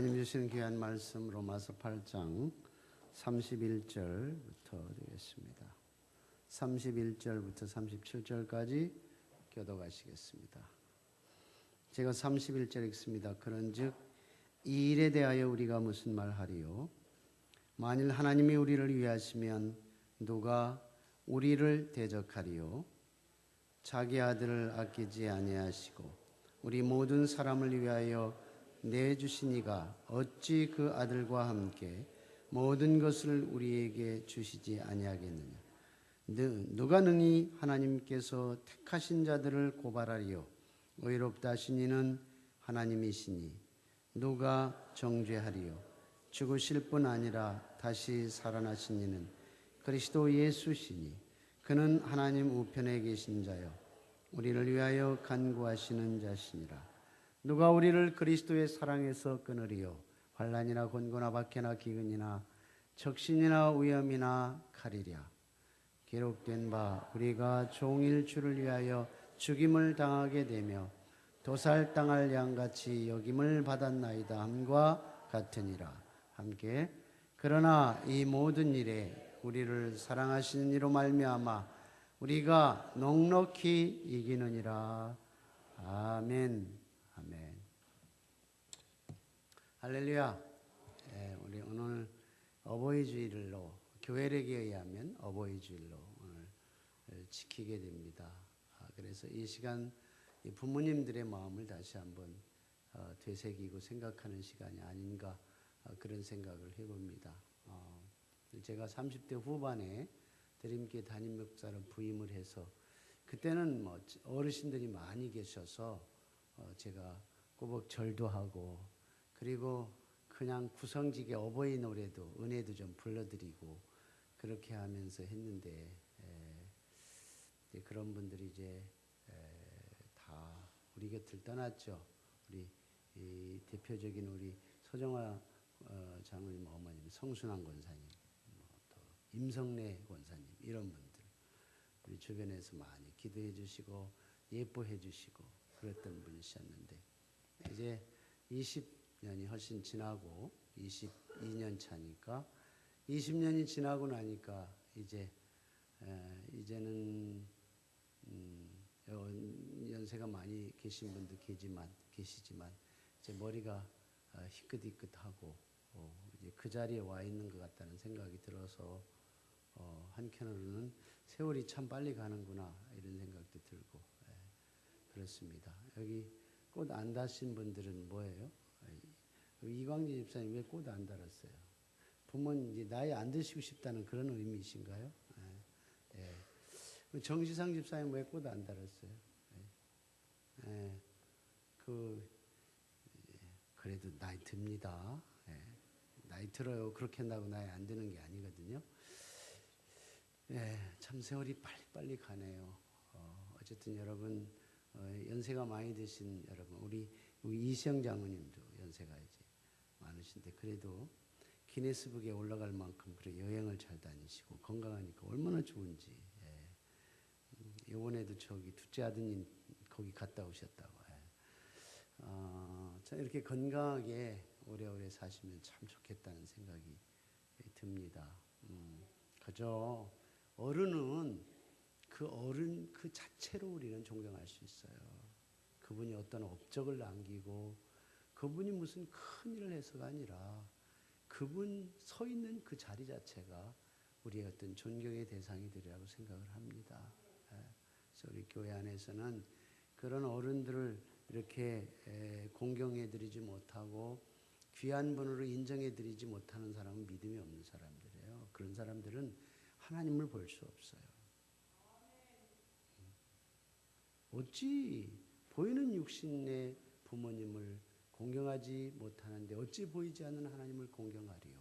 하나님 주시는 귀한 말씀 로마서 8장 31절부터 되겠습니다. 31절부터 37절까지 교독하시겠습니다. 제가 31절 읽습니다. 그런즉 이 일에 대하여 우리가 무슨 말하리요? 만일 하나님이 우리를 위하시면 누가 우리를 대적하리요? 자기 아들을 아끼지 아니하시고 우리 모든 사람을 위하여 내주신 이가 어찌 그 아들과 함께 모든 것을 우리에게 주시지 아니하겠느냐? 누가 능히 하나님께서 택하신 자들을 고발하리요? 의롭다 하신 이는 하나님이시니 누가 정죄하리요? 죽으실 뿐 아니라 다시 살아나신 이는 그리스도 예수시니 그는 하나님 우편에 계신 자요 우리를 위하여 간구하시는 자시니라. 누가 우리를 그리스도의 사랑에서 끊으리요? 환난이나 곤고나 박해나 기근이나 적신이나 위험이나 칼이랴. 기록된 바 우리가 종일 주를 위하여 죽임을 당하게 되며 도살당할 양같이 여김을 받았나이다 함과 같으니라. 함께 그러나 이 모든 일에 우리를 사랑하시는 이로 말미암아 우리가 넉넉히 이기느니라. 아멘. 아멘. 할렐루야. 우리 오늘 어버이 주일로 교회력에 의하면 어버이 주일로 오늘 지키게 됩니다. 그래서 이 시간 부모님들의 마음을 다시 한번 되새기고 생각하는 시간이 아닌가 그런 생각을 해봅니다. 제가 30대 후반에 드림교회 담임 목사로 부임을 해서 그때는 뭐 어르신들이 많이 계셔서 제가 꼬박 절도 하고 그리고 그냥 구성지게 어버이 노래도 은혜도 좀 불러드리고 그렇게 하면서 했는데 그런 분들이 이제 다 우리 곁을 떠났죠. 우리 대표적인 우리 서정화 장로님 어머님, 성순환 권사님, 또 임성래 권사님 이런 분들 우리 주변에서 많이 기도해 주시고 예뻐해 주시고 그랬던 분이셨는데 이제 20년이 훨씬 지나고 22년 차니까 20년이 지나고 나니까 이제는 연세가 많이 계신 분도 계시지만 이제 머리가 희끗희끗하고 이제 그 자리에 와 있는 것 같다는 생각이 들어서 한편으로는 세월이 참 빨리 가는구나 이런 생각도 들고 그렇습니다. 여기 꽃 안 다신 분들은 뭐예요? 이광진 집사님 왜 꽃 안 달았어요? 부모님 이제 나이 안 드시고 싶다는 그런 의미이신가요? 정시상 집사님 왜 꽃 안 달았어요? 그래도 나이 듭니다. 나이 들어요. 그렇게 한다고 나이 안 드는 게 아니거든요. 참 세월이 빨리빨리 가네요. 어쨌든 여러분 연세가 많이 드신 여러분 우리 이시영 장로님도 연세가 이제 많으신데 그래도 기네스북에 올라갈 만큼 그래 여행을 잘 다니시고 건강하니까 얼마나 좋은지. 이번에도 저기 둘째 아드님 거기 갔다 오셨다고. 자 이렇게 건강하게 오래오래 사시면 참 좋겠다는 생각이 듭니다. 그저 어른은 그 어른 그 자체로 우리는 존경할 수 있어요. 그분이 어떤 업적을 남기고 그분이 무슨 큰 일을 해서가 아니라 그분 서 있는 그 자리 자체가 우리의 어떤 존경의 대상이 되리라고 생각을 합니다. 그래서 우리 교회 안에서는 그런 어른들을 이렇게 공경해드리지 못하고 귀한 분으로 인정해드리지 못하는 사람은 믿음이 없는 사람들이에요. 그런 사람들은 하나님을 볼 수 없어요. 어찌 보이는 육신의 부모님을 공경하지 못하는데 어찌 보이지 않는 하나님을 공경하리요?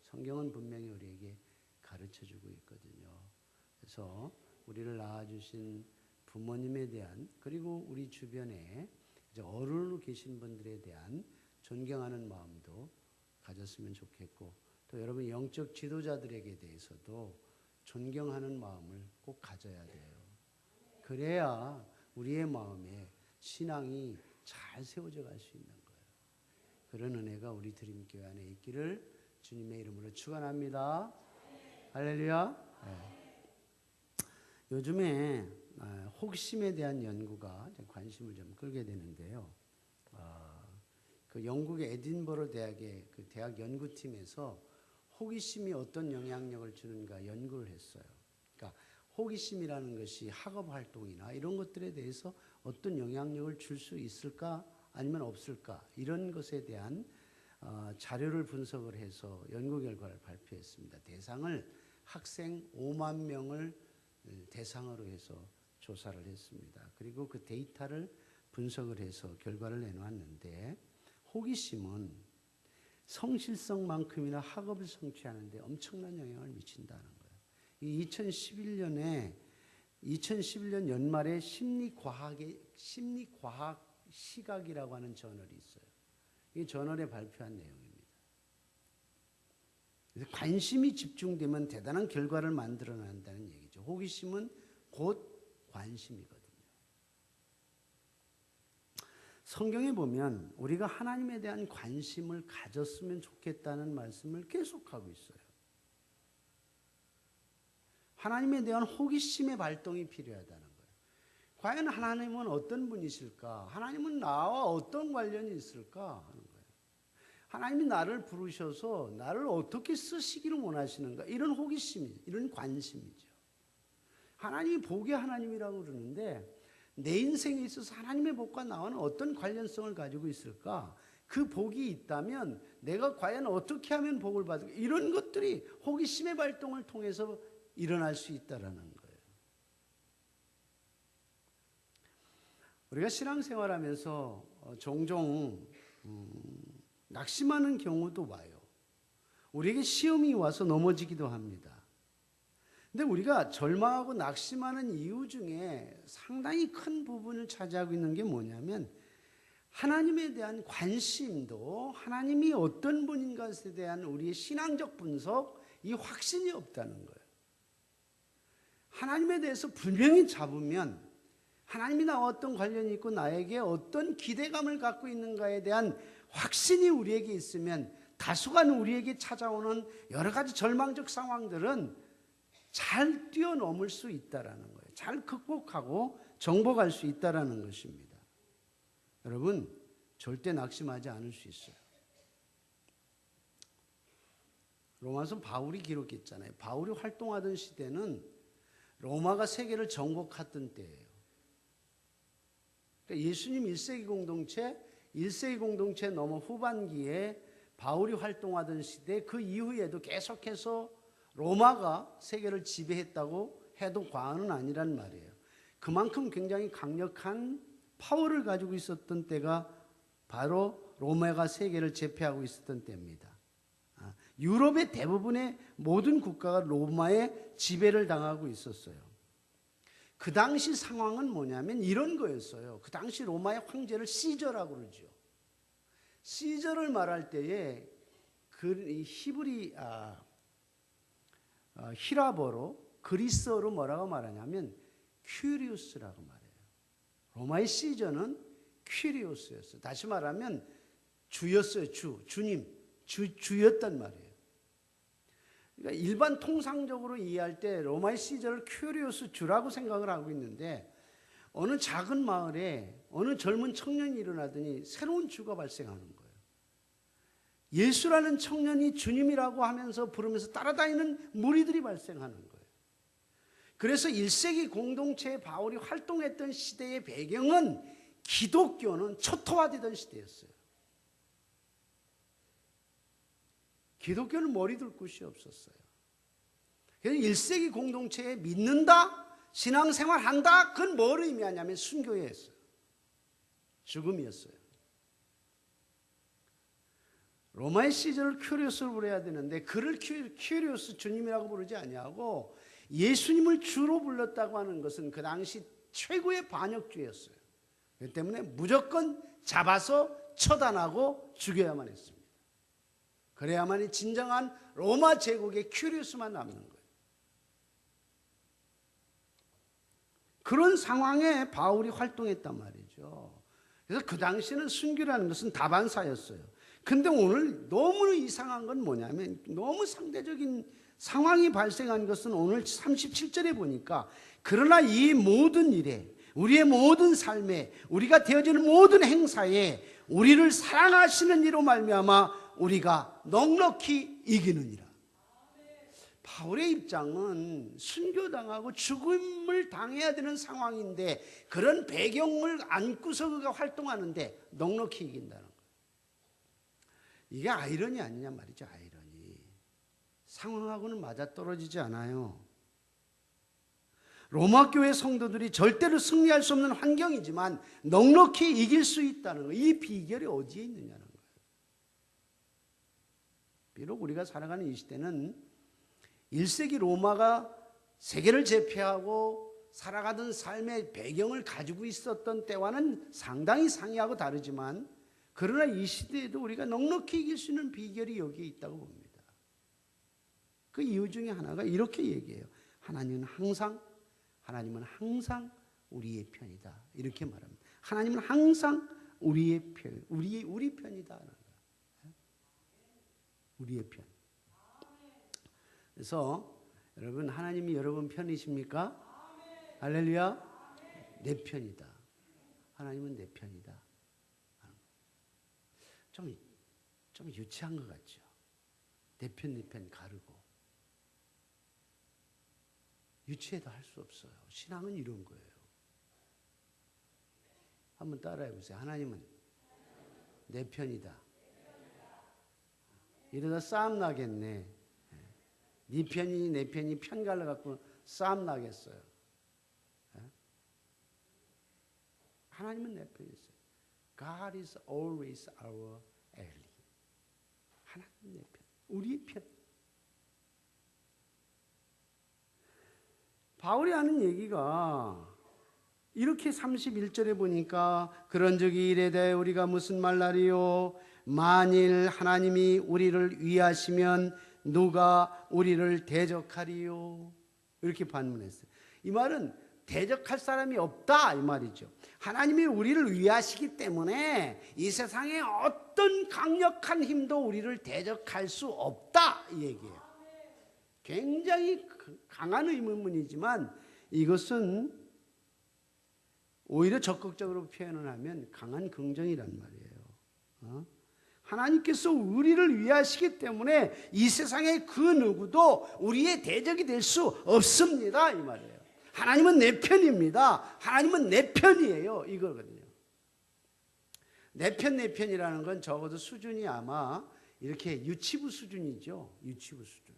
성경은 분명히 우리에게 가르쳐주고 있거든요. 그래서 우리를 낳아주신 부모님에 대한 그리고 우리 주변에 이제 어른으로 계신 분들에 대한 존경하는 마음도 가졌으면 좋겠고 또 여러분 영적 지도자들에게 대해서도 존경하는 마음을 꼭 가져야 돼요. 그래야 우리의 마음에 신앙이 잘 세워져 갈 수 있는 거예요. 그런 은혜가 우리 드림교회 안에 있기를 주님의 이름으로 축원합니다. 할렐루야. 네. 요즘에 호기심에 대한 연구가 관심을 좀 끌게 되는데요. 그 영국의 에딘버러 대학의 그 대학 연구팀에서 호기심이 어떤 영향력을 주는가 연구를 했어요. 그러니까 호기심이라는 것이 학업 활동이나 이런 것들에 대해서 어떤 영향력을 줄 수 있을까 아니면 없을까 이런 것에 대한 자료를 분석을 해서 연구 결과를 발표했습니다. 대상을 학생 5만 명을 대상으로 해서 조사를 했습니다. 그리고 그 데이터를 분석을 해서 결과를 내놓았는데 호기심은 성실성만큼이나 학업을 성취하는 데 엄청난 영향을 미친다는 거예요. 이 2011년 연말에 심리과학 시각이라고 하는 저널이 있어요. 이 저널에 발표한 내용입니다. 그래서 관심이 집중되면 대단한 결과를 만들어낸다는 얘기죠. 호기심은 곧 관심이거든요. 성경에 보면 우리가 하나님에 대한 관심을 가졌으면 좋겠다는 말씀을 계속하고 있어요. 하나님에 대한 호기심의 발동이 필요하다는 거예요. 과연 하나님은 어떤 분이실까? 하나님은 나와 어떤 관련이 있을까? 하는 거예요. 하나님이 나를 부르셔서 나를 어떻게 쓰시기를 원하시는가? 이런 호기심이, 이런 관심이죠. 하나님이 복의 하나님이라고 그러는데 내 인생에 있어서 하나님의 복과 나와는 어떤 관련성을 가지고 있을까? 그 복이 있다면 내가 과연 어떻게 하면 복을 받을까? 이런 것들이 호기심의 발동을 통해서 일어날 수 있다라는 거예요. 우리가 신앙생활하면서 종종 낙심하는 경우도 와요. 우리에게 시험이 와서 넘어지기도 합니다. 근데 우리가 절망하고 낙심하는 이유 중에 상당히 큰 부분을 차지하고 있는 게 뭐냐면 하나님에 대한 관심도 하나님이 어떤 분인 것에 대한 우리의 신앙적 분석, 이 확신이 없다는 거예요. 하나님에 대해서 분명히 잡으면 하나님이 나와 어떤 관련이 있고 나에게 어떤 기대감을 갖고 있는가에 대한 확신이 우리에게 있으면 다소간 우리에게 찾아오는 여러 가지 절망적 상황들은 잘 뛰어넘을 수 있다라는 거예요. 잘 극복하고 정복할 수 있다라는 것입니다. 여러분, 절대 낙심하지 않을 수 있어요. 로마서 바울이 기록했잖아요. 바울이 활동하던 시대는 로마가 세계를 정복하던 때예요. 그러니까 예수님 1세기 공동체 넘어 후반기에 바울이 활동하던 시대 그 이후에도 계속해서 로마가 세계를 지배했다고 해도 과언은 아니란 말이에요. 그만큼 굉장히 강력한 파워를 가지고 있었던 때가 바로 로마가 세계를 제패하고 있었던 때입니다. 유럽의 대부분의 모든 국가가 로마의 지배를 당하고 있었어요. 그 당시 상황은 뭐냐면 이런 거였어요. 그 당시 로마의 황제를 시저라고 그러죠. 시저를 말할 때에 그 히라버로 그리스어로 뭐라고 말하냐면 큐리우스라고 말해요. 로마의 시저는 큐리우스였어요. 다시 말하면 주였어요. 주님, 주였단 말이에요. 그러니까 일반 통상적으로 이해할 때 로마의 시저를 큐리우스 주라고 생각을 하고 있는데 어느 작은 마을에 어느 젊은 청년이 일어나더니 새로운 주가 발생하는 거예요. 예수라는 청년이 주님이라고 하면서 부르면서 따라다니는 무리들이 발생하는 거예요. 그래서 1세기 공동체에 바울이 활동했던 시대의 배경은 기독교는 초토화되던 시대였어요. 기독교는 머리 둘 곳이 없었어요. 그래서 1세기 공동체에 믿는다, 신앙생활한다, 그건 뭘 의미하냐면 순교였어요. 죽음이었어요. 로마의 시절을 큐리오스로 부르어야 되는데 그를 큐리오스 주님이라고 부르지 아니하고 예수님을 주로 불렀다고 하는 것은 그 당시 최고의 반역죄였어요. 그렇기 때문에 무조건 잡아서 처단하고 죽여야만 했습니다. 그래야만이 진정한 로마 제국의 큐리오스만 남는 거예요. 그런 상황에 바울이 활동했단 말이죠. 그래서 그 당시에는 순교라는 것은 다반사였어요. 근데 오늘 너무 이상한 건 뭐냐면 너무 상대적인 상황이 발생한 것은 오늘 37절에 보니까 그러나 이 모든 일에 우리의 모든 삶에 우리가 되어지는 모든 행사에 우리를 사랑하시는 이로 말미암아 우리가 넉넉히 이기느니라. 바울의 입장은 순교당하고 죽음을 당해야 되는 상황인데 그런 배경을 안고서 그가 활동하는데 넉넉히 이긴다는 거예요. 이게 아이러니 아니냐 말이죠. 아이러니. 상황하고는 맞아떨어지지 않아요. 로마 교회 성도들이 절대로 승리할 수 없는 환경이지만 넉넉히 이길 수 있다는 거예요. 이 비결이 어디에 있느냐는 거예요. 비록 우리가 살아가는 이 시대는 1세기 로마가 세계를 제패하고 살아가던 삶의 배경을 가지고 있었던 때와는 상당히 상이하고 다르지만 그러나 이 시대에도 우리가 넉넉히 이길 수 있는 비결이 여기에 있다고 봅니다. 그 이유 중에 하나가 이렇게 얘기해요. 하나님은 항상 우리의 편이다. 이렇게 말합니다. 하나님은 항상 우리의 편, 우리 편이다. 우리의 편. 그래서 여러분 하나님이 여러분 편이십니까? 할렐루야. 내 편이다. 하나님은 내 편이다. 좀 유치한 것 같죠. 내 편 가르고. 유치해도 할 수 없어요. 신앙은 이런 거예요. 한번 따라해 보세요. 하나님은 내 편이다. 이러다 싸움 나겠네. 네 편이 내 편이 편 갈라갖고 싸움 나겠어요. 하나님은 내 편이 있어요. God is always our ally. 하나님 내 편, 우리의 편. 바울이 하는 얘기가 이렇게 31절에 보니까 그런 적이 이래 대해 우리가 무슨 말하리요? 만일 하나님이 우리를 위하시면 누가 우리를 대적하리요? 이렇게 반문했어요. 이 말은 대적할 사람이 없다 이 말이죠. 하나님이 우리를 위하시기 때문에 이 세상에 어떤 강력한 힘도 우리를 대적할 수 없다 이 얘기예요. 굉장히 강한 의문문이지만 이것은 오히려 적극적으로 표현을 하면 강한 긍정이란 말이에요. 하나님께서 우리를 위하시기 때문에 이 세상의 그 누구도 우리의 대적이 될 수 없습니다 이 말이에요. 하나님은 내 편입니다. 하나님은 내 편이에요. 이거거든요. 내 편이라는 건 적어도 수준이 아마 이렇게 유치부 수준이죠. 유치부 수준.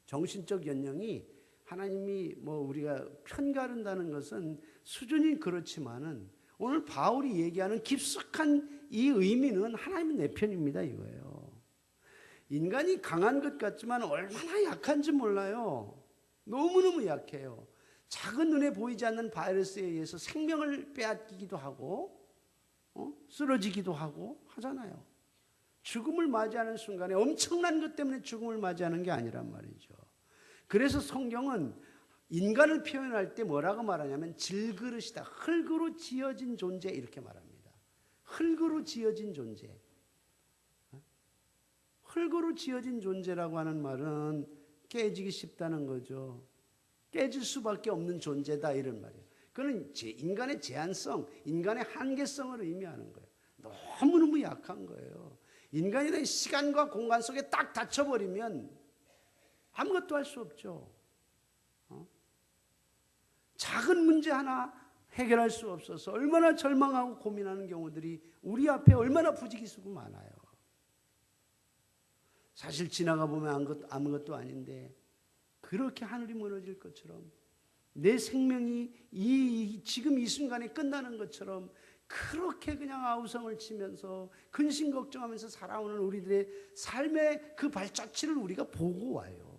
정신적 연령이 하나님이 우리가 편가른다는 것은 수준이 그렇지만은 오늘 바울이 얘기하는 깊숙한 이 의미는 하나님은 내 편입니다 이거예요. 인간이 강한 것 같지만 얼마나 약한지 몰라요. 너무너무 약해요. 작은 눈에 보이지 않는 바이러스에 의해서 생명을 빼앗기기도 하고 쓰러지기도 하고 하잖아요. 죽음을 맞이하는 순간에 엄청난 것 때문에 죽음을 맞이하는 게 아니란 말이죠. 그래서 성경은 인간을 표현할 때 뭐라고 말하냐면 질그릇이다. 흙으로 지어진 존재 이렇게 말합니다. 흙으로 지어진 존재. 흙으로 지어진 존재라고 하는 말은 깨지기 쉽다는 거죠. 깨질 수밖에 없는 존재다 이런 말이에요. 그건 인간의 제한성, 인간의 한계성을 의미하는 거예요. 너무너무 약한 거예요. 인간이라는 시간과 공간 속에 딱 닫혀버리면 아무것도 할 수 없죠. 작은 문제 하나 해결할 수 없어서 얼마나 절망하고 고민하는 경우들이 우리 앞에 얼마나 부지기수고 많아요. 사실 지나가 보면 아무것도 아닌데 그렇게 하늘이 무너질 것처럼 내 생명이 지금 이 순간에 끝나는 것처럼 그렇게 그냥 아우성을 치면서 근심 걱정하면서 살아오는 우리들의 삶의 그 발자취를 우리가 보고 와요.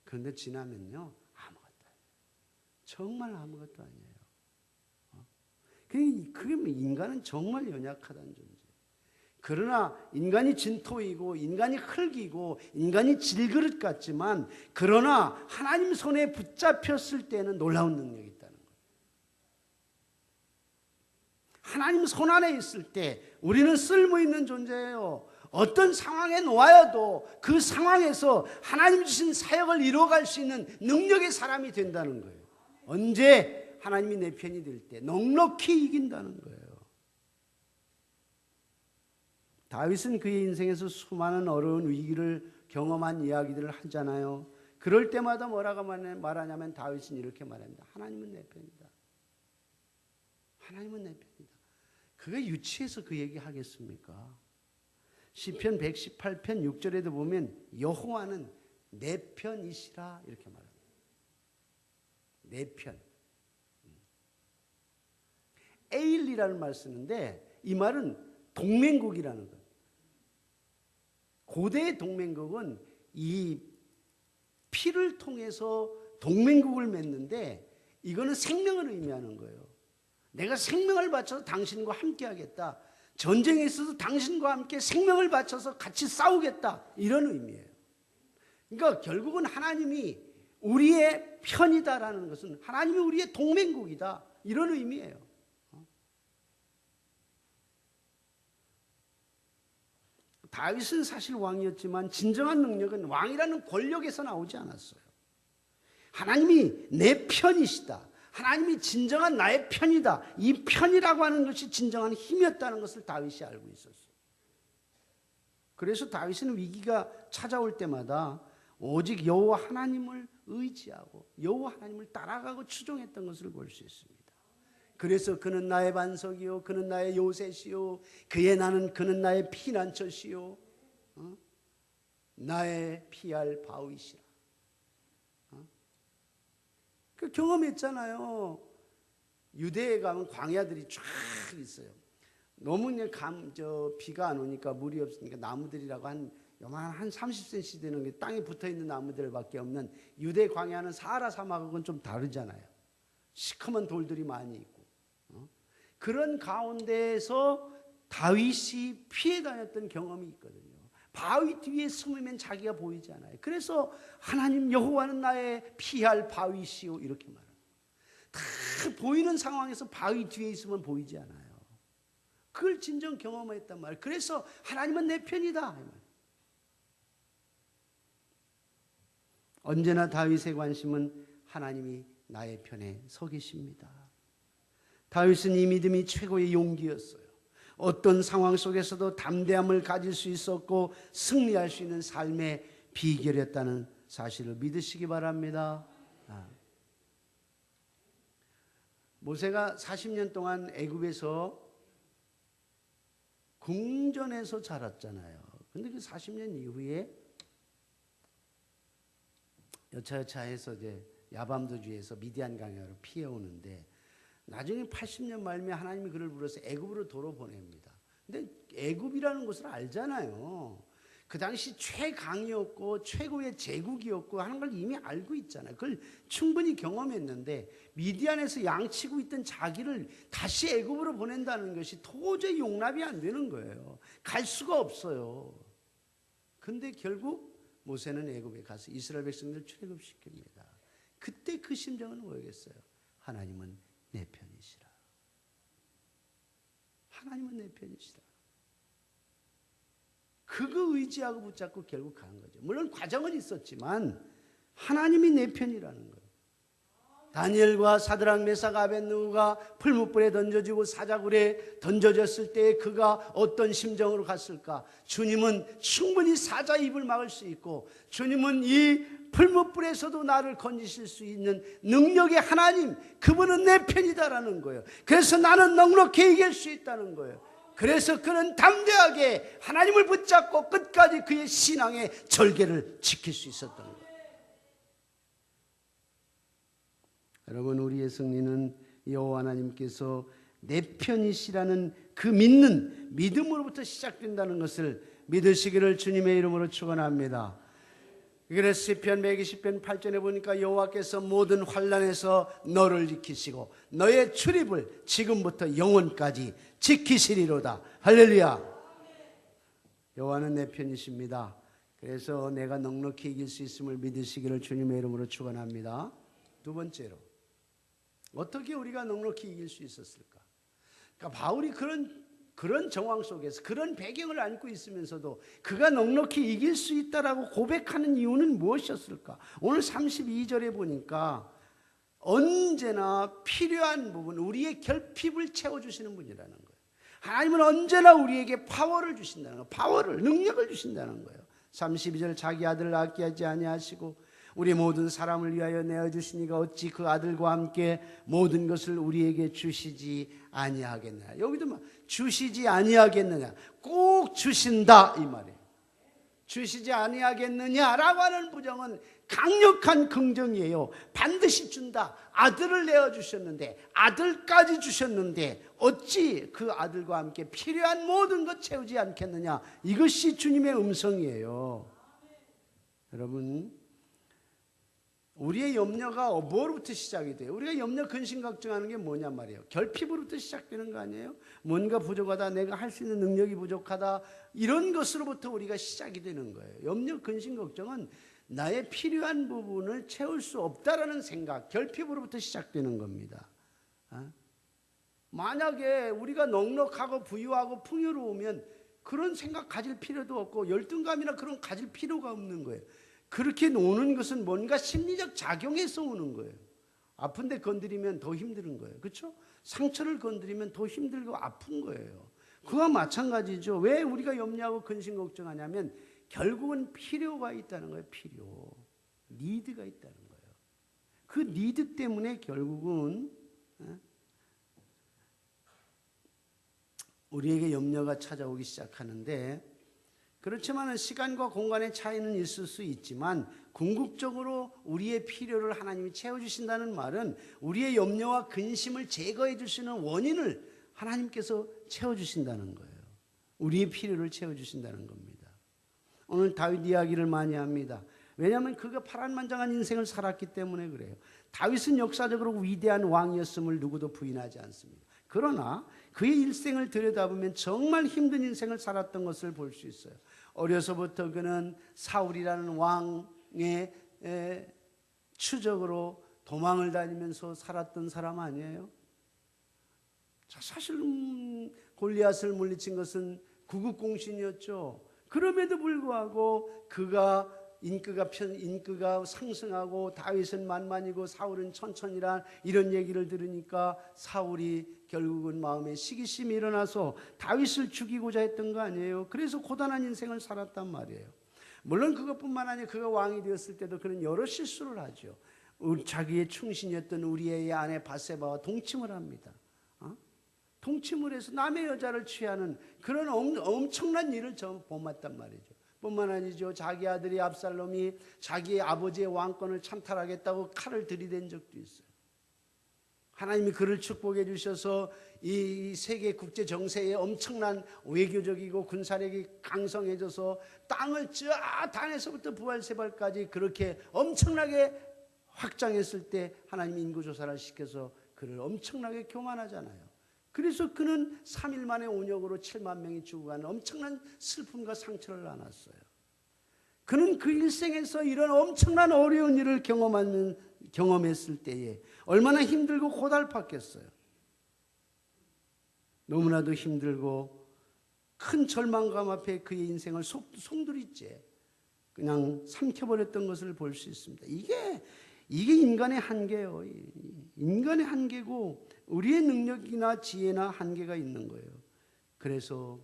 그런데 지나면요 아무것도 아니에요. 정말 아무것도 아니에요. 그게 인간은 정말 연약하다는 존재. 그러나 인간이 진토이고 인간이 흙이고 인간이 질그릇 같지만 그러나 하나님 손에 붙잡혔을 때는 놀라운 능력이 있다는 거예요. 하나님 손안에 있을 때 우리는 쓸모있는 존재예요. 어떤 상황에 놓아도 그 상황에서 하나님 주신 사역을 이루어갈 수 있는 능력의 사람이 된다는 거예요. 언제 하나님이 내 편이 될 때 넉넉히 이긴다는 거예요. 다윗은 그의 인생에서 수많은 어려운 위기를 경험한 이야기들을 하잖아요. 그럴 때마다 뭐라고 말하냐면 다윗은 이렇게 말합니다. 하나님은 내 편이다. 하나님은 내 편이다. 그게 유치해서 그 얘기 하겠습니까? 시편 118편 6절에도 보면 여호와는 내 편이시라 이렇게 말합니다. 내 편. 에일리라는 말 쓰는데 이 말은 동맹국이라는 거예요. 고대의 동맹국은 이 피를 통해서 동맹국을 맺는데 이거는 생명을 의미하는 거예요. 내가 생명을 바쳐서 당신과 함께 하겠다. 전쟁에 있어서 당신과 함께 생명을 바쳐서 같이 싸우겠다. 이런 의미예요. 그러니까 결국은 하나님이 우리의 편이다라는 것은 하나님이 우리의 동맹국이다. 이런 의미예요. 다윗은 사실 왕이었지만 진정한 능력은 왕이라는 권력에서 나오지 않았어요. 하나님이 내 편이시다. 하나님이 진정한 나의 편이다. 이 편이라고 하는 것이 진정한 힘이었다는 것을 다윗이 알고 있었어요. 그래서 다윗은 위기가 찾아올 때마다 오직 여호와 하나님을 의지하고 여호와 하나님을 따라가고 추종했던 것을 볼 수 있습니다. 그래서 그는 나의 반석이요 그는 나의 요새시요 그는 나의 피난처시요 나의 피할 바위시라. 그 경험했잖아요. 유대에 가면 광야들이 쫙 있어요. 너무 비가 안 오니까 물이 없으니까 나무들이라고 한 30cm 되는 게 땅에 붙어있는 나무들밖에 없는 유대 광야는 사하라 사막하고는 좀 다르잖아요. 시커먼 돌들이 많이 있고 그런 가운데에서 다윗이 피해 다녔던 경험이 있거든요. 바위 뒤에 숨으면 자기가 보이지 않아요. 그래서 하나님 여호와는 나의 피할 바위시오 이렇게 말합니다. 다 보이는 상황에서 바위 뒤에 있으면 보이지 않아요. 그걸 진정 경험했단 말이에요. 그래서 하나님은 내 편이다. 언제나 다윗의 관심은 하나님이 나의 편에 서 계십니다. 다윗은 이 믿음이 최고의 용기였어요. 어떤 상황 속에서도 담대함을 가질 수 있었고 승리할 수 있는 삶의 비결이었다는 사실을 믿으시기 바랍니다. 모세가 40년 동안 애굽에서 궁전에서 자랐잖아요. 근데 그 40년 이후에 여차여차해서 이제 야밤도주에서 미디안 강야로 피해오는데 나중에 80년 말에 하나님이 그를 불러서 애굽으로 도로 보냅니다. 근데 애굽이라는 것을 알잖아요. 그 당시 최강이었고 최고의 제국이었고 하는 걸 이미 알고 있잖아요. 그걸 충분히 경험했는데 미디안에서 양치고 있던 자기를 다시 애굽으로 보낸다는 것이 도저히 용납이 안 되는 거예요. 갈 수가 없어요. 근데 결국 모세는 애굽에 가서 이스라엘 백성들을 출애굽시킵니다. 그때 그 심정은 뭐겠어요? 하나님은 내 편이시라. 하나님은 내 편이시라. 그거 의지하고 붙잡고 결국 가는 거죠. 물론 과정은 있었지만 하나님이 내 편이라는 거예요. 다니엘과 사드락 메삭 아벳느고가 풀무불에 던져지고 사자굴에 던져졌을 때 그가 어떤 심정으로 갔을까? 주님은 충분히 사자의 입을 막을 수 있고 주님은 이 풀무불에서도 나를 건지실 수 있는 능력의 하나님, 그분은 내 편이다라는 거예요. 그래서 나는 넉넉히 이길 수 있다는 거예요. 그래서 그는 담대하게 하나님을 붙잡고 끝까지 그의 신앙의 절개를 지킬 수 있었던 거예요. 여러분, 우리의 승리는 여호와 하나님께서 내 편이시라는 그 믿는 믿음으로부터 시작된다는 것을 믿으시기를 주님의 이름으로 축원합니다. 그래서 시편 120편 8절에 보니까 여호와께서 모든 환난에서 너를 지키시고 너의 출입을 지금부터 영원까지 지키시리로다. 할렐루야. 여호와는 내 편이십니다. 그래서 내가 넉넉히 이길 수 있음을 믿으시기를 주님의 이름으로 축원합니다. 두 번째로, 어떻게 우리가 넉넉히 이길 수 있었을까? 그러니까 바울이 그런 정황 속에서 그런 배경을 안고 있으면서도 그가 넉넉히 이길 수 있다라고 고백하는 이유는 무엇이었을까? 오늘 32절에 보니까 언제나 필요한 부분, 우리의 결핍을 채워주시는 분이라는 거예요. 하나님은 언제나 우리에게 파워를 주신다는 거예요. 파워를, 능력을 주신다는 거예요. 32절, 자기 아들을 아끼지 아니하시고 우리 모든 사람을 위하여 내어주시니가 어찌 그 아들과 함께 모든 것을 우리에게 주시지 아니하겠느냐. 여기도 막 주시지 아니하겠느냐, 꼭 주신다 이 말이에요. 주시지 아니하겠느냐라고 하는 부정은 강력한 긍정이에요. 반드시 준다. 아들을 내어주셨는데, 아들까지 주셨는데 어찌 그 아들과 함께 필요한 모든 것 채우지 않겠느냐. 이것이 주님의 음성이에요. 여러분, 우리의 염려가 뭐로부터 시작이 돼요? 우리가 염려, 근심, 걱정하는 게 뭐냐 말이에요. 결핍으로부터 시작되는 거 아니에요? 뭔가 부족하다, 내가 할 수 있는 능력이 부족하다, 이런 것으로부터 우리가 시작이 되는 거예요. 염려, 근심, 걱정은 나의 필요한 부분을 채울 수 없다라는 생각, 결핍으로부터 시작되는 겁니다. 만약에 우리가 넉넉하고 부유하고 풍요로우면 그런 생각 가질 필요도 없고 열등감이나 그런 가질 필요가 없는 거예요. 그렇게 노는 것은 뭔가 심리적 작용에서 오는 거예요. 아픈데 건드리면 더 힘든 거예요. 그렇죠? 상처를 건드리면 더 힘들고 아픈 거예요. 그와 마찬가지죠. 왜 우리가 염려하고 근심 걱정하냐면 결국은 필요가 있다는 거예요. 필요. 니드가 있다는 거예요. 그 니드 때문에 결국은 우리에게 염려가 찾아오기 시작하는데, 그렇지만 시간과 공간의 차이는 있을 수 있지만 궁극적으로 우리의 필요를 하나님이 채워주신다는 말은 우리의 염려와 근심을 제거해 주시는 원인을 하나님께서 채워주신다는 거예요. 우리의 필요를 채워주신다는 겁니다. 오늘 다윗 이야기를 많이 합니다. 왜냐하면 그가 파란만장한 인생을 살았기 때문에 그래요. 다윗은 역사적으로 위대한 왕이었음을 누구도 부인하지 않습니다. 그러나 그의 일생을 들여다보면 정말 힘든 인생을 살았던 것을 볼 수 있어요. 어려서부터 그는 사울이라는 왕의 추적으로 도망을 다니면서 살았던 사람 아니에요? 사실 골리앗을 물리친 것은 구국공신이었죠. 그럼에도 불구하고 그가 인기가 상승하고 다윗은 만만이고 사울은 천천히라 이런 얘기를 들으니까 사울이 결국은 마음에 시기심이 일어나서 다윗을 죽이고자 했던 거 아니에요. 그래서 고단한 인생을 살았단 말이에요. 물론 그것뿐만 아니라 그가 왕이 되었을 때도 그는 여러 실수를 하죠. 자기의 충신이었던 우리의 아내 바세바와 동침을 합니다. 동침을 해서 남의 여자를 취하는 그런 엄청난 일을 범했단 말이죠. 뿐만 아니죠. 자기 아들이 압살롬이 자기의 아버지의 왕권을 찬탈하겠다고 칼을 들이댄 적도 있어요. 하나님이 그를 축복해 주셔서 이 세계 국제 정세에 엄청난 외교적이고 군사력이 강성해져서 땅을 저 단에서부터 부활세발까지 그렇게 엄청나게 확장했을 때 하나님이 인구조사를 시켜서 그를 엄청나게 교만하잖아요. 그래서 그는 3일 만에 온역으로 7만 명이 죽어가는 엄청난 슬픔과 상처를 안았어요. 그는 그 일생에서 이런 엄청난 어려운 일을 경험했을 때에 얼마나 힘들고 고달팠겠어요. 너무나도 힘들고 큰 절망감 앞에 그의 인생을 송두리째 그냥 삼켜버렸던 것을 볼 수 있습니다. 이게 인간의 한계예요. 인간의 한계고 우리의 능력이나 지혜나 한계가 있는 거예요. 그래서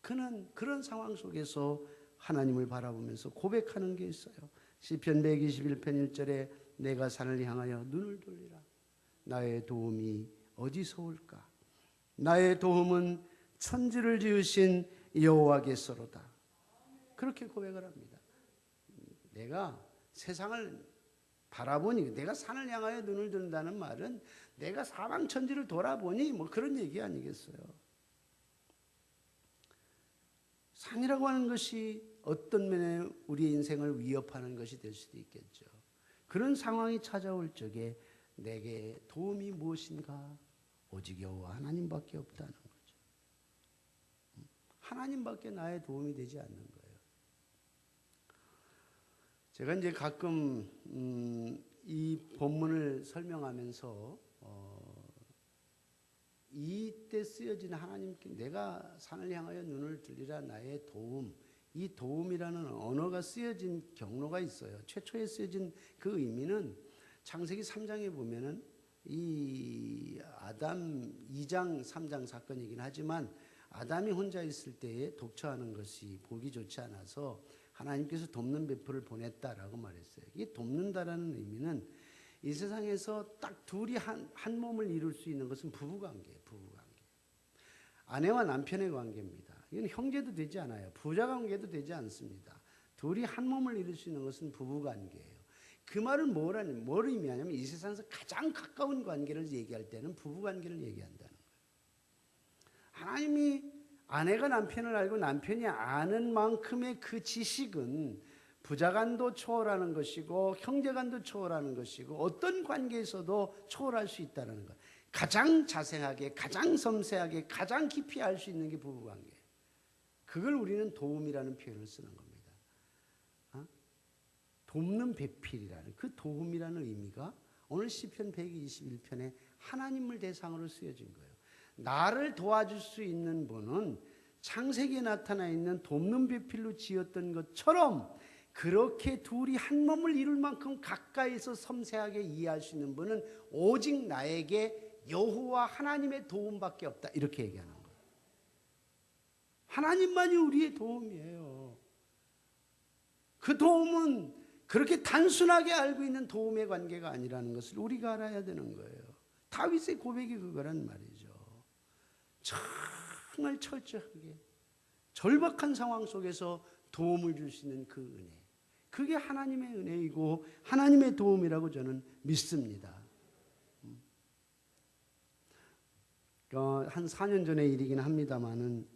그는 그런 상황 속에서 하나님을 바라보면서 고백하는 게 있어요. 시편 121편 1절에 내가 산을 향하여 눈을 돌리라. 나의 도움이 어디서 올까? 나의 도움은 천지를 지으신 여호와께서로다. 그렇게 고백을 합니다. 내가 세상을 바라보니, 내가 산을 향하여 눈을 든다는 말은 내가 사방천지를 돌아보니 뭐 그런 얘기 아니겠어요. 산이라고 하는 것이 어떤 면에 우리의 인생을 위협하는 것이 될 수도 있겠죠. 그런 상황이 찾아올 적에 내게 도움이 무엇인가? 오직 여호와 하나님밖에 없다는 거죠. 하나님밖에 나의 도움이 되지 않는 거예요. 제가 이제 가끔 이 본문을 설명하면서 이때 쓰여진 하나님께 내가 산을 향하여 눈을 들리라 나의 도움, 이 도움이라는 언어가 쓰여진 경로가 있어요. 최초에 쓰여진 그 의미는 창세기 3장에 보면은 이 아담 2장 3장 사건이긴 하지만 아담이 혼자 있을 때에 독처하는 것이 보기 좋지 않아서 하나님께서 돕는 배포를 보냈다라고 말했어요. 이 돕는다라는 의미는 이 세상에서 딱 둘이 한 몸을 이룰 수 있는 것은 부부관계예요. 부부관계. 아내와 남편의 관계입니다. 이건 형제도 되지 않아요. 부자관계도 되지 않습니다. 둘이 한 몸을 이룰 수 있는 것은 부부관계예요. 그 말은 뭘 의미하냐면 이 세상에서 가장 가까운 관계를 얘기할 때는 부부관계를 얘기한다는 거예요. 하나님이 아내가 남편을 알고 남편이 아는 만큼의 그 지식은 부자간도 초월하는 것이고 형제간도 초월하는 것이고 어떤 관계에서도 초월할 수 있다는 것. 가장 자세하게 가장 섬세하게 가장 깊이 알 수 있는 게 부부관계예요. 그걸 우리는 도움이라는 표현을 쓰는 겁니다. 돕는 배필이라는 그 도움이라는 의미가 오늘 시편 121편에 하나님을 대상으로 쓰여진 거예요. 나를 도와줄 수 있는 분은 창세기에 나타나 있는 돕는 배필로 지었던 것처럼 그렇게 둘이 한 몸을 이룰 만큼 가까이서 섬세하게 이해할 수 있는 분은 오직 나에게 여호와 하나님의 도움밖에 없다. 이렇게 얘기하는 거예요. 하나님만이 우리의 도움이에요. 그 도움은 그렇게 단순하게 알고 있는 도움의 관계가 아니라는 것을 우리가 알아야 되는 거예요. 다윗의 고백이 그거란 말이죠. 정말 철저하게 절박한 상황 속에서 도움을 줄 수 있는 그 은혜. 그게 하나님의 은혜이고 하나님의 도움이라고 저는 믿습니다. 한 4년 전의 일이긴 합니다만은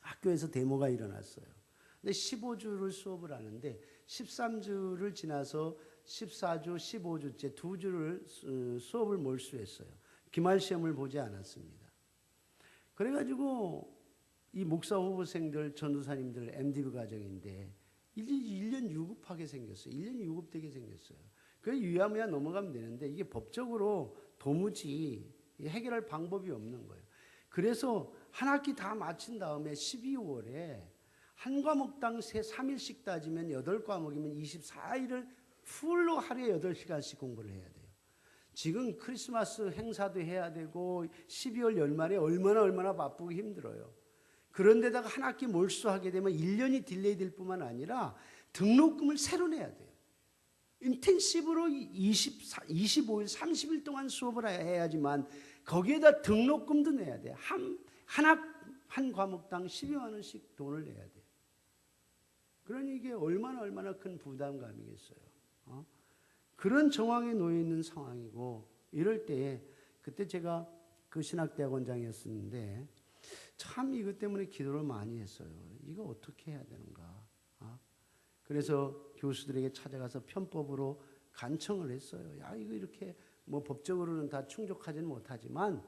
학교에서 데모가 일어났어요. 근데 15주를 수업을 하는데 13주를 지나서 14주, 15주째 2주를 수업을 몰수했어요. 기말 시험을 보지 않았습니다. 그래가지고 이 목사 후보생들, 전도사님들 MDB 과정인데 1년 유급하게 생겼어요. 1년 유급되게 생겼어요. 그래서 유야무야 넘어가면 되는데 이게 법적으로 도무지 해결할 방법이 없는 거예요. 그래서 한 학기 다 마친 다음에 12월에 한 과목당 3일씩 따지면 8과목이면 24일을 풀로 하루에 8시간씩 공부를 해야 돼요. 지금 크리스마스 행사도 해야 되고 12월 연말에 얼마나 바쁘고 힘들어요. 그런데다가 한 학기 몰수하게 되면 1년이 딜레이 될 뿐만 아니라 등록금을 새로 내야 돼요. 인텐시브로 25일, 30일 동안 수업을 해야지만 거기에다 등록금도 내야 돼요. 한 과목당 12만 원씩 돈을 내야 돼요. 그러니 이게 얼마나 큰 부담감이겠어요. 그런 정황에 놓여 있는 상황이고 이럴 때에 그때 제가 그 신학대학원장이었는데 참 이것 때문에 기도를 많이 했어요. 이거 어떻게 해야 되는가. 그래서 교수들에게 찾아가서 편법으로 간청을 했어요. 야, 이거 이렇게 뭐 법적으로는 다 충족하지는 못하지만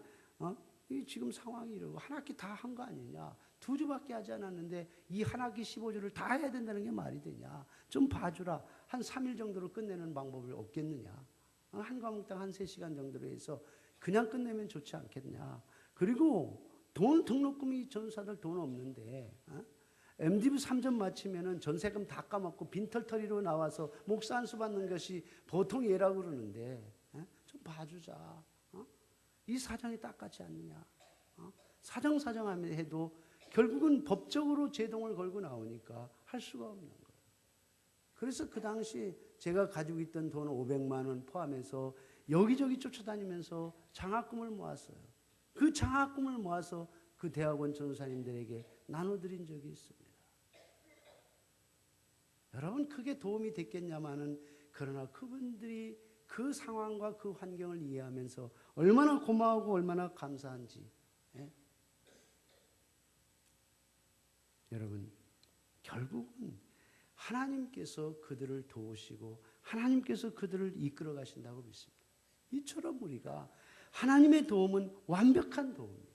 이 지금 상황이 이러고 한 학기 다 한 거 아니냐. 2주밖에 하지 않았는데 이 한 학기 15주를 다 해야 된다는 게 말이 되냐. 좀 봐주라. 한 3일 정도로 끝내는 방법이 없겠느냐. 한 과목당 한 3시간 정도로 해서 그냥 끝내면 좋지 않겠냐. 그리고 등록금이 전사들 돈 없는데 MDB 3점 맞추면은 전세금 다 까먹고 빈털터리로 나와서 목사 안수 받는 것이 보통 예라고 그러는데 좀 봐주자. 이 사정이 딱같지 않느냐. 사정하면 해도 결국은 법적으로 제동을 걸고 나오니까 할 수가 없는 거예요. 그래서 그 당시 제가 가지고 있던 돈 500만 원 포함해서 여기저기 쫓아다니면서 장학금을 모았어요. 그 장학금을 모아서 그 대학원 전도사님들에게 나눠드린 적이 있습니다. 여러분 그게 도움이 됐겠냐마는 그러나 그분들이 그 상황과 그 환경을 이해하면서 얼마나 고마우고 얼마나 감사한지. 여러분 결국은 하나님께서 그들을 도우시고 하나님께서 그들을 이끌어 가신다고 믿습니다. 이처럼 우리가 하나님의 도움은 완벽한 도움이에요.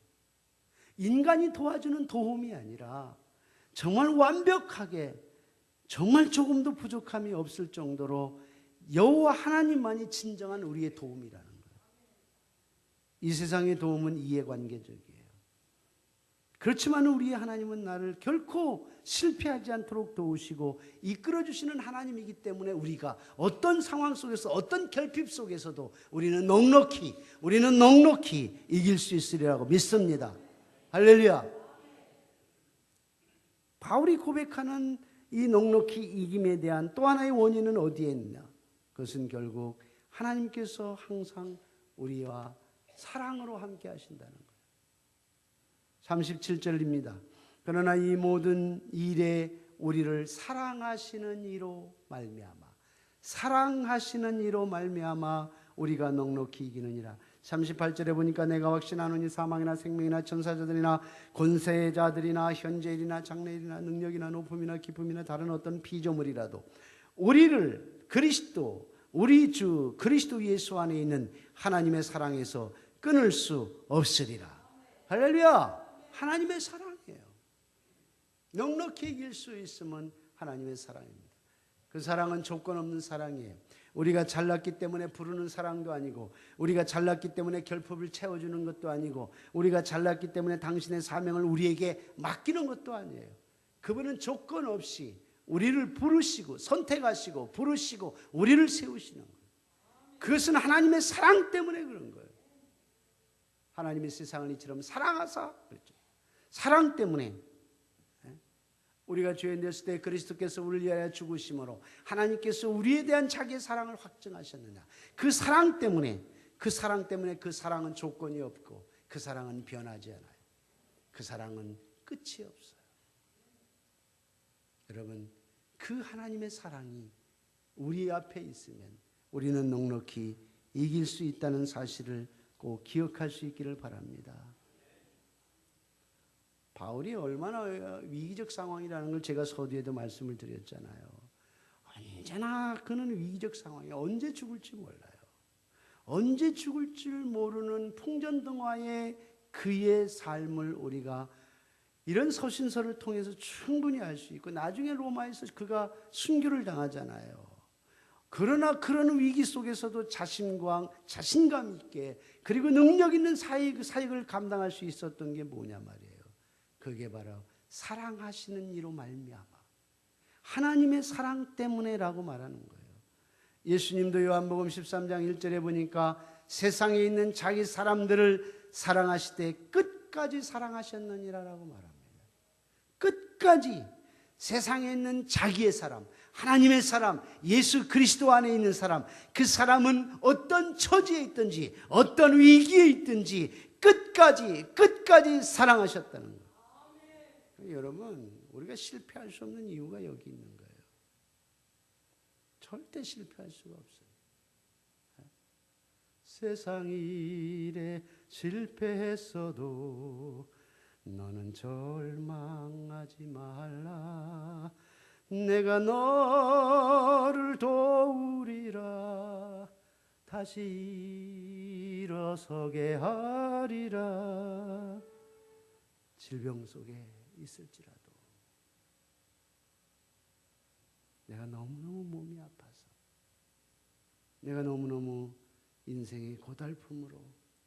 인간이 도와주는 도움이 아니라 정말 완벽하게 정말 조금도 부족함이 없을 정도로 여호와 하나님만이 진정한 우리의 도움이라는 거예요. 이 세상의 도움은 이해관계적이에요. 그렇지만 우리의 하나님은 나를 결코 실패하지 않도록 도우시고 이끌어주시는 하나님이기 때문에 우리가 어떤 상황 속에서 어떤 결핍 속에서도 우리는 넉넉히 이길 수 있으리라고 믿습니다. 할렐루야. 바울이 고백하는 이 넉넉히 이김에 대한 또 하나의 원인은 어디에 있냐? 그것은 결국 하나님께서 항상 우리와 사랑으로 함께 하신다는 거예요. 37절입니다. 그러나 이 모든 일에 우리를 사랑하시는 이로 말미암아 우리가 넉넉히 이기느니라. 38절에 보니까 내가 확신하노니 사망이나 생명이나 천사자들이나 권세자들이나 현재일이나 장래일이나 능력이나 높음이나 기쁨이나 다른 어떤 피조물이라도 우리를 우리 주 그리스도 예수 안에 있는 하나님의 사랑에서 끊을 수 없으리라. 할렐루야. 하나님의 사랑이에요. 넉넉히 이길 수 있으면 하나님의 사랑입니다. 그 사랑은 조건 없는 사랑이에요. 우리가 잘났기 때문에 부르는 사랑도 아니고, 우리가 잘났기 때문에 결핍을 채워주는 것도 아니고, 우리가 잘났기 때문에 당신의 사명을 우리에게 맡기는 것도 아니에요. 그분은 조건 없이 우리를 부르시고 선택하시고 부르시고 우리를 세우시는 거예요. 그것은 하나님의 사랑 때문에 그런 거예요. 하나님이 세상을 이처럼 사랑하사 그랬죠. 사랑 때문에 우리가 죄인 됐을 때 그리스도께서 우리를 위하여 죽으심으로 하나님께서 우리에 대한 자기의 사랑을 확증하셨느냐. 그 사랑 때문에 그 사랑은 조건이 없고 그 사랑은 변하지 않아요. 그 사랑은 끝이 없어요. 여러분, 그 하나님의 사랑이 우리 앞에 있으면 우리는 넉넉히 이길 수 있다는 사실을 꼭 기억할 수 있기를 바랍니다. 바울이 얼마나 위기적 상황이라는 걸 제가 서두에도 말씀을 드렸잖아요. 언제나 그는 위기적 상황이에요. 언제 죽을지 몰라요. 언제 죽을 줄 모르는 풍전등화의 그의 삶을 우리가 이런 서신서를 통해서 충분히 알 수 있고, 나중에 로마에서 그가 순교를 당하잖아요. 그러나 그런 위기 속에서도 자신감 있게 그리고 능력 있는 사역을 감당할 수 있었던 게 뭐냐 말이에요. 그게 바로 사랑하시는 이로 말미암아 하나님의 사랑 때문에라고 말하는 거예요. 예수님도 요한복음 13장 1절에 보니까 세상에 있는 자기 사람들을 사랑하시되 끝까지 사랑하셨느니라라고 말합니다. 끝까지 세상에 있는 자기의 사람, 하나님의 사람, 예수 그리스도 안에 있는 사람, 그 사람은 어떤 처지에 있든지 어떤 위기에 있든지 끝까지 사랑하셨다는 거예요. 여러분, 우리가 실패할 수 없는 이유가 여기 있는 거예요. 절대 실패할 수가 없어요. 세상 일에 실패했어도 너는 절망하지 말라. 내가 너를 도우리라. 다시 일어서게 하리라. 질병 속에 있을지라도, 내가 너무너무 몸이 아파서, 내가 너무너무 인생의 고달픔으로,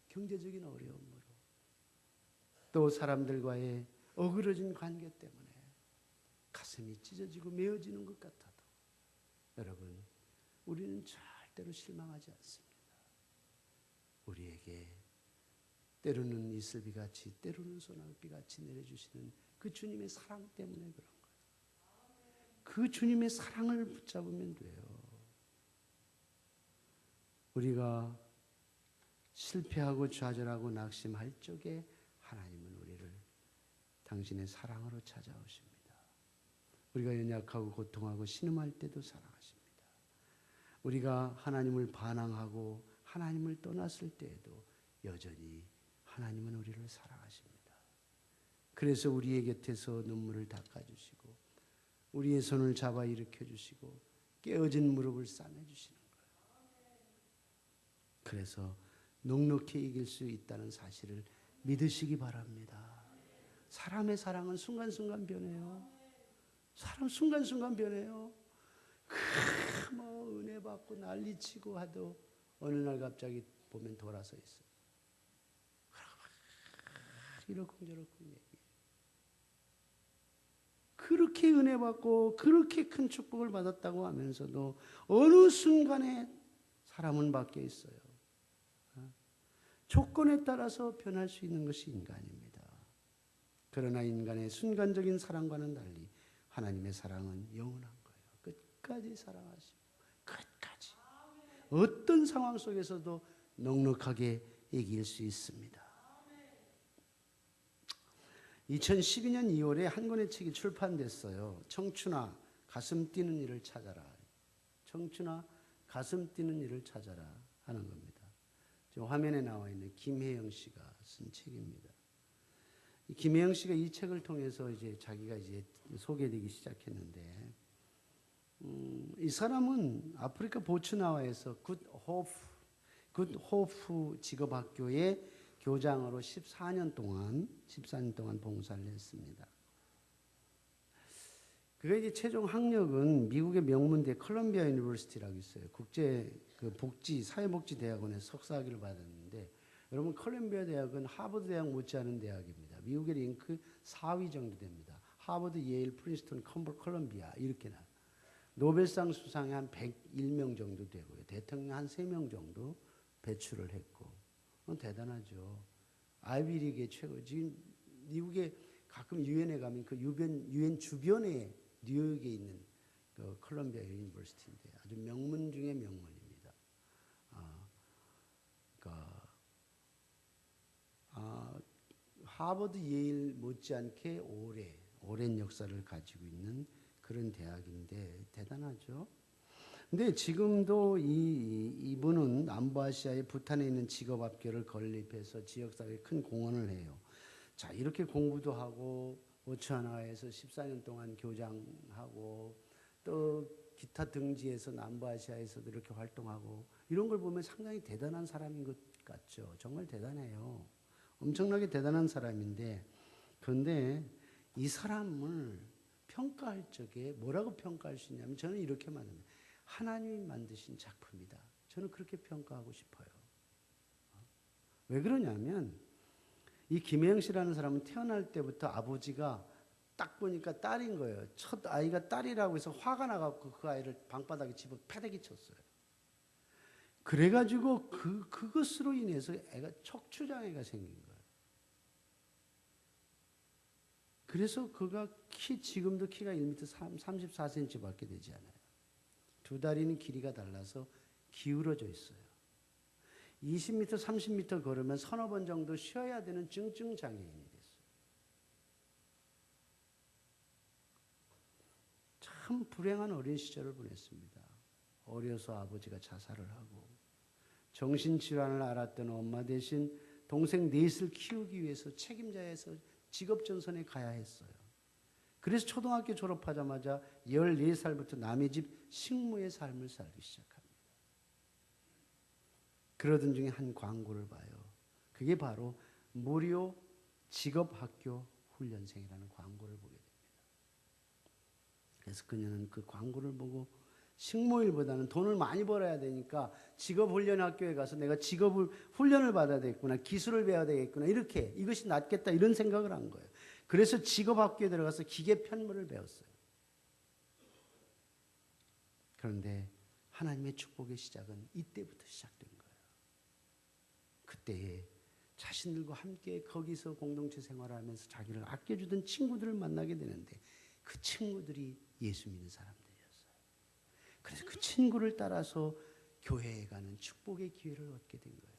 경제적인 어려움으로, 또 사람들과의 어그러진 관계 때문에 가슴이 찢어지고 메어지는 것 같아도 여러분, 우리는 절대로 실망하지 않습니다. 우리에게 때로는 이슬비같이 때로는 소낙비같이 내려주시는 그 주님의 사랑 때문에 그런 거예요. 그 주님의 사랑을 붙잡으면 돼요. 우리가 실패하고 좌절하고 낙심할 적에 하나님은 우리를 당신의 사랑으로 찾아오십니다. 우리가 연약하고 고통하고 신음할 때도 사랑하십니다. 우리가 하나님을 반항하고 하나님을 떠났을 때에도 여전히 하나님은 우리를 사랑하십니다. 그래서 우리의 곁에서 눈물을 닦아주시고 우리의 손을 잡아 일으켜주시고 깨어진 무릎을 싸매주시는 거예요. 그래서 넉넉히 이길 수 있다는 사실을 믿으시기 바랍니다. 사람의 사랑은 순간순간 변해요. 사람 순간순간 변해요. 뭐 은혜 받고 난리치고 하도 어느 날 갑자기 보면 돌아서 있어요. 이러쿵저러쿵 얘기해요. 그렇게 은혜 받고 그렇게 큰 축복을 받았다고 하면서도 어느 순간에 사람은 바뀌어 있어요. 조건에 따라서 변할 수 있는 것이 인간입니다. 그러나 인간의 순간적인 사랑과는 달리 하나님의 사랑은 영원한 거예요. 끝까지 사랑하시고 끝까지 어떤 상황 속에서도 넉넉하게 이길 수 있습니다. 2012년 2월에 한 권의 책이 출판됐어요. 청춘아 가슴 뛰는 일을 찾아라. 청춘아 가슴 뛰는 일을 찾아라 하는 겁니다. 지금 화면에 나와 있는 김혜영 씨가 쓴 책입니다. 김혜영 씨가 이 책을 통해서 이제 자기가 이제 소개되기 시작했는데, 이 사람은 아프리카 보츠나와에서 굿호프 직업학교의 교장으로 14년 동안 봉사를 했습니다. 그가 이제 최종 학력은 미국의 명문대 컬럼비아 유니버시티라고 있어요. 국제 사회복지대학원에서 석사학위를 받았는데, 여러분 컬럼비아 대학은 하버드 대학 못지않은 대학입니다. 미국의 랭크 4위 정도 됩니다. 하버드, 예일, 프린스턴, 컬럼비아 이렇게 나. 노벨상 수상에 한 101명 정도 되고요. 대통령 한 3명 정도 배출을 했고, 대단하죠. 아이비리그의 최고. 지금 미국에 가끔 유엔에 가면 그 유엔 주변에 뉴욕에 있는 그 컬럼비아 유니버시티인데 아주 명문 중에 명문입니다. 하버드, 예일 못지않게 오랜 역사를 가지고 있는 그런 대학인데 대단하죠. 근데 지금도 이분은 남부아시아의 부탄에 있는 직업학교를 건립해서 지역사회에 큰 공헌을 해요. 자, 이렇게 공부도 하고 보츠와나에서 14년 동안 교장하고 또 기타 등지에서 남부아시아에서도 이렇게 활동하고 이런 걸 보면 상당히 대단한 사람인 것 같죠. 정말 대단해요. 엄청나게 대단한 사람인데, 그런데 이 사람을 평가할 적에 뭐라고 평가할 수 있냐면 저는 이렇게 말합니다. 하나님이 만드신 작품이다. 저는 그렇게 평가하고 싶어요. 왜 그러냐면 이 김혜영 씨라는 사람은 태어날 때부터 아버지가 딱 보니까 딸인 거예요. 첫 아이가 딸이라고 해서 화가 나갖고 그 아이를 방바닥에 집어 패대기 쳤어요. 그래가지고 그것으로 인해서 애가 척추장애가 생긴 거예요. 그래서 그가 지금도 키가 1m 34cm밖에 되지 않아요. 두 다리는 길이가 달라서 기울어져 있어요. 20m, 30m 걸으면 서너 번 정도 쉬어야 되는 증증 장애인이 됐어요. 참 불행한 어린 시절을 보냈습니다. 어려서 아버지가 자살을 하고 정신질환을 앓았던 엄마 대신 동생 넷을 키우기 위해서 책임자에서 직업전선에 가야 했어요. 그래서 초등학교 졸업하자마자 14살부터 남의 집 식모의 삶을 살기 시작합니다. 그러던 중에 한 광고를 봐요. 그게 바로 무료 직업학교 훈련생이라는 광고를 보게 됩니다. 그래서 그녀는 그 광고를 보고 식모일보다는 돈을 많이 벌어야 되니까 직업훈련학교에 가서 내가 직업을 훈련을 받아야 되겠구나, 기술을 배워야 되겠구나, 이렇게 이것이 낫겠다 이런 생각을 한 거예요. 그래서 직업학교에 들어가서 기계 편물을 배웠어요. 그런데 하나님의 축복의 시작은 이때부터 시작된 거예요. 그때에 자신들과 함께 거기서 공동체 생활을 하면서 자기를 아껴주던 친구들을 만나게 되는데 그 친구들이 예수 믿는 사람들이었어요. 그래서 그 친구를 따라서 교회에 가는 축복의 기회를 얻게 된 거예요.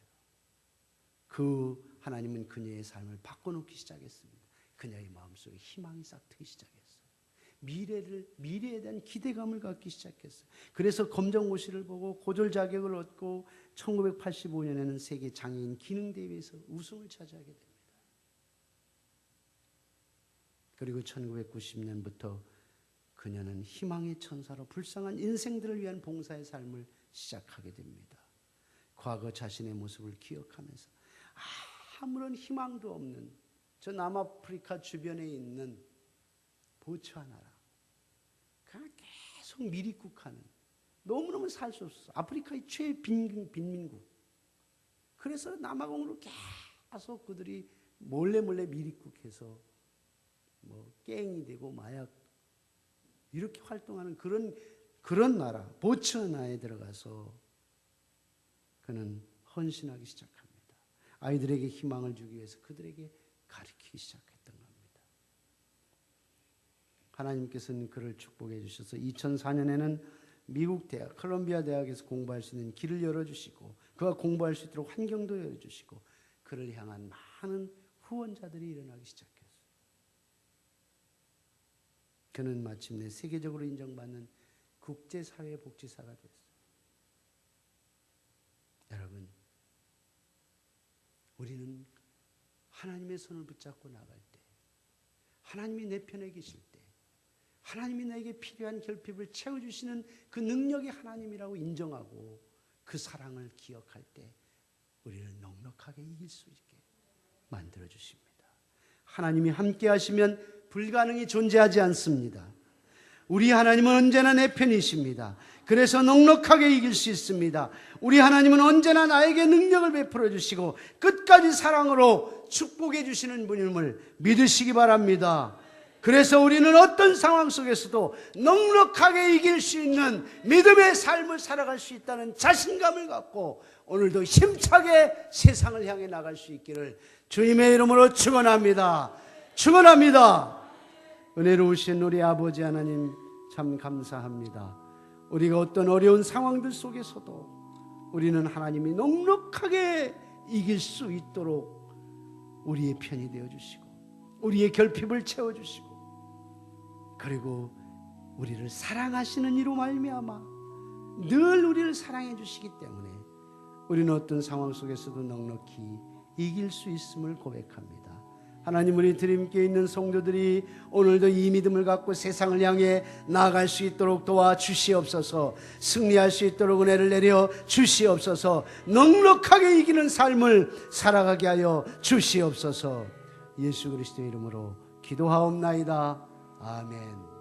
그 하나님은 그녀의 삶을 바꿔놓기 시작했습니다. 그녀의 마음속에 희망이 싹트기 시작했어요. 미래에 대한 기대감을 갖기 시작했어요. 그래서 검정고시를 보고 고졸 자격을 얻고 1985년에는 세계 장애인 기능대회에서 우승을 차지하게 됩니다. 그리고 1990년부터 그녀는 희망의 천사로 불쌍한 인생들을 위한 봉사의 삶을 시작하게 됩니다. 과거 자신의 모습을 기억하면서 아무런 희망도 없는 저 남아프리카 주변에 있는 보츠와나라, 그냥 계속 미립국하는, 너무너무 살 수 없어. 아프리카의 최빈민국. 그래서 남아공으로 계속 그들이 몰래 미리국해서 뭐 갱이 되고 마약 이렇게 활동하는 그런 나라, 보츠나에 들어가서 그는 헌신하기 시작합니다. 아이들에게 희망을 주기 위해서 그들에게 가르치기 시작했던 겁니다. 하나님께서는 그를 축복해 주셔서 2004년에는 미국 대학, 콜롬비아 대학에서 공부할 수 있는 길을 열어주시고 그가 공부할 수 있도록 환경도 열어주시고 그를 향한 많은 후원자들이 일어나기 시작했어요. 그는 마침내 세계적으로 인정받는 국제사회복지사가 됐어요. 여러분, 우리는 하나님의 손을 붙잡고 나갈 때, 하나님이 내 편에 계실 때, 하나님이 나에게 필요한 결핍을 채워주시는 그 능력이 하나님이라고 인정하고 그 사랑을 기억할 때 우리를 넉넉하게 이길 수 있게 만들어주십니다. 하나님이 함께 하시면 불가능이 존재하지 않습니다. 우리 하나님은 언제나 내 편이십니다. 그래서 넉넉하게 이길 수 있습니다. 우리 하나님은 언제나 나에게 능력을 베풀어 주시고 끝까지 사랑으로 축복해 주시는 분임을 믿으시기 바랍니다. 그래서 우리는 어떤 상황 속에서도 넉넉하게 이길 수 있는 믿음의 삶을 살아갈 수 있다는 자신감을 갖고 오늘도 힘차게 세상을 향해 나갈 수 있기를 주님의 이름으로 축원합니다. 축원합니다. 은혜로우신 우리 아버지 하나님 참 감사합니다. 우리가 어떤 어려운 상황들 속에서도 우리는 하나님이 넉넉하게 이길 수 있도록 우리의 편이 되어주시고 우리의 결핍을 채워주시고 그리고 우리를 사랑하시는 이로 말미암아 늘 우리를 사랑해 주시기 때문에 우리는 어떤 상황 속에서도 넉넉히 이길 수 있음을 고백합니다. 하나님, 우리 드림교회에 있는 성도들이 오늘도 이 믿음을 갖고 세상을 향해 나아갈 수 있도록 도와주시옵소서. 승리할 수 있도록 은혜를 내려 주시옵소서. 넉넉하게 이기는 삶을 살아가게 하여 주시옵소서. 예수 그리스도의 이름으로 기도하옵나이다. 아멘.